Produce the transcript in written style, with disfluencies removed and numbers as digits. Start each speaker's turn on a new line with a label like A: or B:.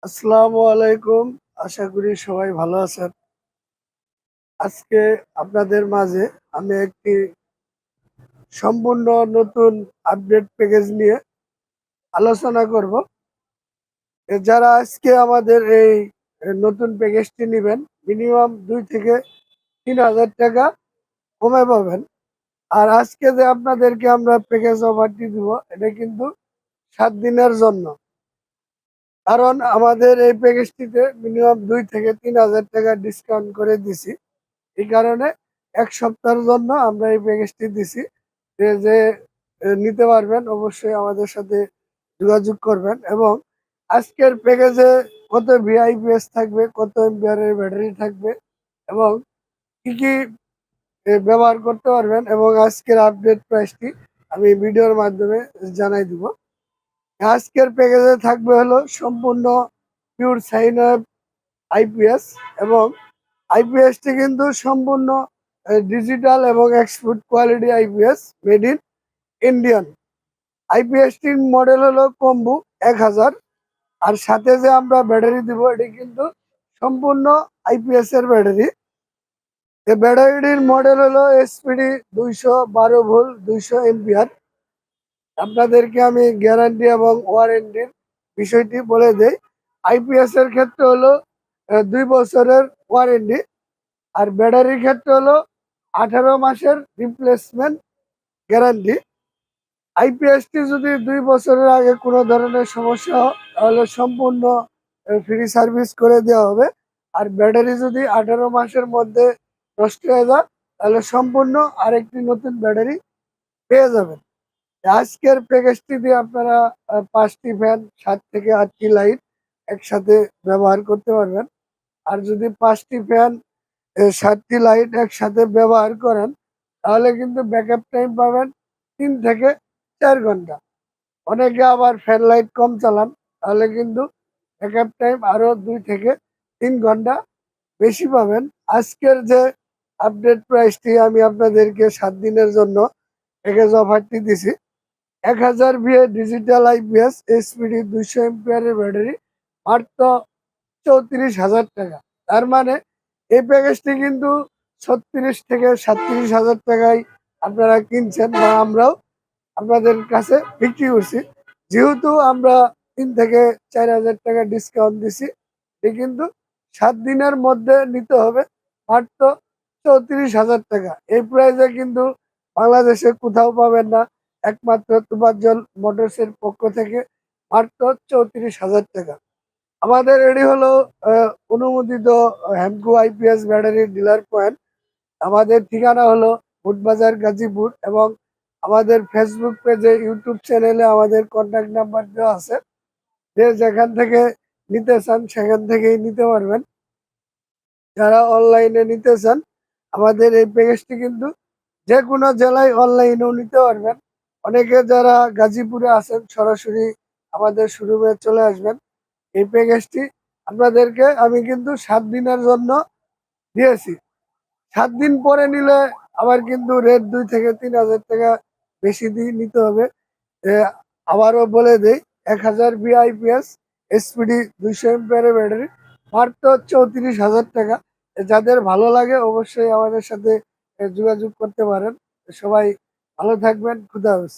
A: আসসালামু আলাইকুম। আশা করি সবাই ভালো আছেন। আজকে আপনাদের মাঝে আমি একটি সম্পূর্ণ নতুন আপডেট প্যাকেজ নিয়ে আলোচনা করব। যারা আজকে আমাদের এই নতুন প্যাকেজটি নিবেন, মিনিমাম ২ থেকে ৩,০০০ টাকা কমে পাবেন। আর আজকে যে আপনাদেরকে আমরা প্যাকেজ অফারটি দিব, এটা কিন্তু ৭ দিনের জন্য। কারণ আমাদের এই প্যাকেজটিতে মিনিমাম ২ থেকে ৩,০০০ টাকা ডিসকাউন্ট করে দিছি। এই কারণে ১ সপ্তাহের জন্য আমরা এই প্যাকেজটি দিছি। যে নিতে পারবেন অবশ্যই আমাদের সাথে যোগাযোগ করবেন। এবং আজকের প্যাকেজে কত ভিআইপিএস থাকবে, কত এম্পিয়ারের ব্যাটারি থাকবে এবং কি ব্যবহার করতে পারবেন এবং আজকের আপডেট প্রাইসটি আমি ভিডিওর মাধ্যমে জানাই দিব। আজকের প্যাকেজে থাকবে হলো সম্পূর্ণ পিওর সাইন আইপিএস এবং আইপিএসটি কিন্তু সম্পূর্ণ ডিজিটাল এবং export quality IPS made in Indian. আইপিএসটির মডেল হলো কম্বু ১০০০। আর সাথে যে আমরা ব্যাটারি দিব এটি কিন্তু সম্পূর্ণ আইপিএস এর ব্যাটারি। এই ব্যাটারিটির মডেল হলো এসপিডি ২১২ ভোল্ট ২০০ এম্পিয়ার। আপনাদেরকে আমি গ্যারান্টি এবং ওয়ারেন্টির বিষয়টি বলে দেই। আইপিএস এর ক্ষেত্রে হলো ২ বছরের ওয়ারেন্টি। আর ব্যাটারির ক্ষেত্রে হলো ১৮ মাসের রিপ্লেসমেন্ট গ্যারান্টি। আইপিএসটি যদি ২ বছরের আগে কোনো ধরনের সমস্যা হয় তাহলে সম্পূর্ণ ফ্রি সার্ভিস করে দেওয়া হবে। আর ব্যাটারি যদি ১৮ মাসের মধ্যে নষ্ট হয়ে যায় তাহলে সম্পূর্ণ আরেকটি নতুন ব্যাটারি পেয়ে যাবেন। আজকের প্যাকেজটি দিয়ে আপনারা ৫টি ফ্যান ৭ থেকে ৮টি লাইট একসাথে ব্যবহার করতে পারবেন। আর যদি ৫টি ফ্যান ৭টি লাইট একসাথে ব্যবহার করেন তাহলে কিন্তু ব্যাকআপ টাইম পাবেন ৩ থেকে ৪ ঘন্টা। অনেকে আবার ফ্যান লাইট কম চালান তাহলে কিন্তু ব্যাকআপ টাইম আরও ২ থেকে ৩ ঘন্টা বেশি পাবেন। আজকের যে আপডেট প্রাইসটি আমি আপনাদেরকে ৭ দিনের জন্য প্যাকেজ অফারটি দিছি। ১০০০ ভিএ ডিজিটাল আইপিএস এসপিডি ২০০ এম্পিয়ারের ব্যাটারি মাত্র ৩৪,০০০ টাকা। তার মানে এই প্যাকেজটি কিন্তু ৩৬ থেকে ৩৭,০০০ টাকায় আপনারা কিনছেন বা আমরাও আপনাদের কাছে বিক্রি করছি। যেহেতু আমরা ৩ থেকে ৪,০০০ টাকা ডিসকাউন্ট দিছি, এটি কিন্তু ৭ দিনের মধ্যে নিতে হবে মাত্র ৩৪,০০০ টাকা। এই প্রাইসে কিন্তু বাংলাদেশে কোথাও পাবেন না। একমাত্র তোফাজ্জল মোটরসের পক্ষ থেকে মাত্র ৩৪,০০০ টাকা। আমাদের এটি হলো অনুমোদিত Hamko IPS battery dealer point. আমাদের ঠিকানা হলো ফুটবাজার গাজীপুর এবং আমাদের ফেসবুক পেজে, ইউটিউব চ্যানেলে আমাদের কন্ট্যাক্ট নাম্বার দেওয়া আছে। যে যেখান থেকে নিতে চান সেখান থেকেই নিতে পারবেন। যারা অনলাইনে নিতে চান আমাদের এই প্যাকেজটি কিন্তু যে কোনো জেলায় অনলাইনেও নিতে পারবেন। অনেকে যারা গাজীপুরে আছেন সরাসরি আমাদের শোরুমে চলে আসবেন। এই প্যাকেজটি আপনাদেরকে আমি কিন্তু ৭ দিনের জন্য দিয়েছি। ৭ দিন পরে নিলে আবার কিন্তু রেট ২ থেকে ৩,০০০ টাকা বেশি দিয়ে নিতে হবে। এ আবারও বলে দেই, ১০০০ ভিআইপিএস এসপিডি ২০০ এম্পিয়ারের ব্যাটারি মাত্র ৩৪,০০০ টাকা। যাদের ভালো লাগে অবশ্যই আমাদের সাথে যোগাযোগ করতে পারেন। সবাই ভালো থাকবেন। খুদা হাফেজ।